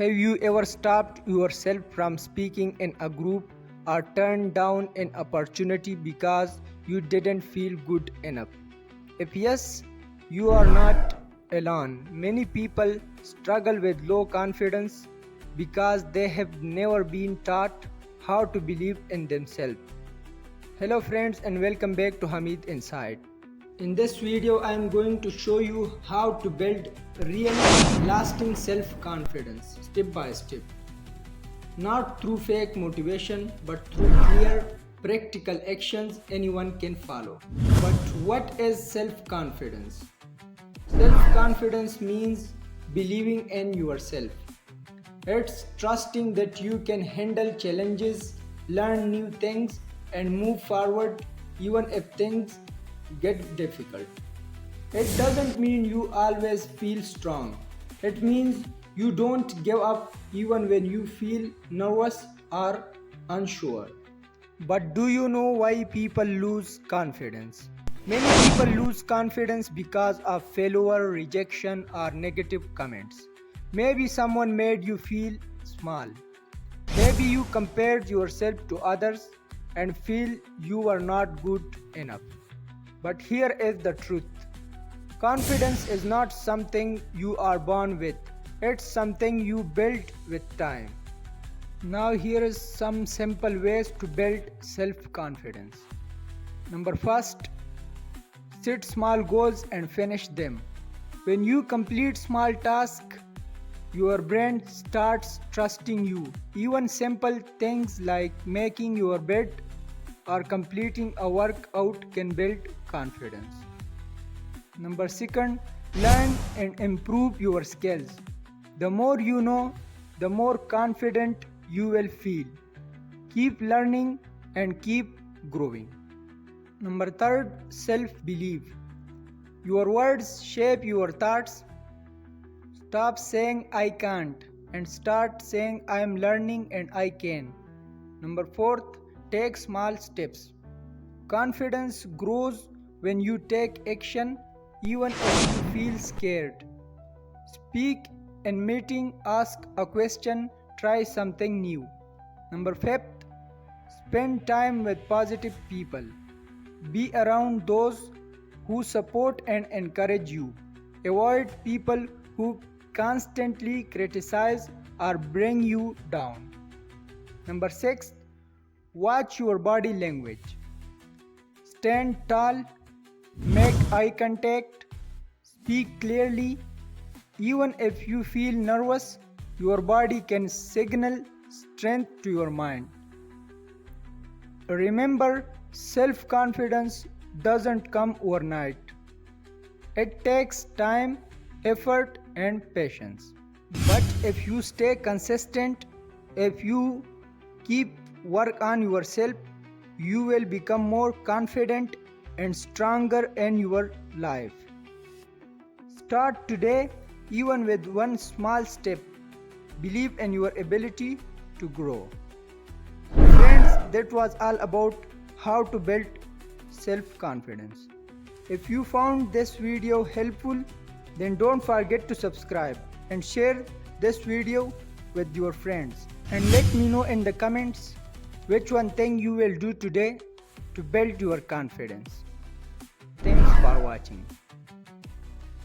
Have you ever stopped yourself from speaking in a group or turned down an opportunity because you didn't feel good enough? If yes, you are not alone. Many people struggle with low confidence because they have never been taught how to believe in themselves. Hello friends and welcome back to Hamid Inside. In this video I am going to show you how to build real lasting self-confidence step by step. Not through fake motivation but through clear practical actions anyone can follow. But what is self-confidence? Self-confidence means believing in yourself. It's trusting that you can handle challenges, learn new things and move forward even if things get difficult. It doesn't mean you always feel strong. It means you don't give up even when you feel nervous or unsure. But do you know why people lose confidence? Many people lose confidence because of failure, rejection, or negative comments. Maybe someone made you feel small. Maybe you compared yourself to others and feel you were not good enough. But here is the truth. Confidence is not something you are born with. It's something you build with time. Now here is some simple ways to build self-confidence. Number first, set small goals and finish them. When you complete small tasks, your brain starts trusting you. Even simple things like making your bed or completing a workout can build confidence. Number second, learn and improve your skills. The more you know, the more confident you will feel. Keep learning and keep growing. Number third, self-belief. Your words shape your thoughts. Stop saying I can't and start saying I am learning and I can. Number fourth, take small steps. Confidence grows when you take action even if you feel scared. Speak in meeting, ask a question, try something new. Number fifth, spend time with positive people. Be around those who support and encourage you. Avoid people who constantly criticize or bring you down. Number six, watch your body language. Stand tall, make eye contact, speak clearly. Even if you feel nervous, your body can signal strength to your mind. Remember, self-confidence doesn't come overnight. It takes time, effort, and patience. But if you stay consistent, if you keep work on yourself, you will become more confident and stronger in your life. Start today, even with one small step. Believe in your ability to grow. Friends, that was all about how to build self-confidence. If you found this video helpful, then don't forget to subscribe and share this video with your friends. And let me know in the comments which one thing you will do today to build your confidence. Thanks for watching.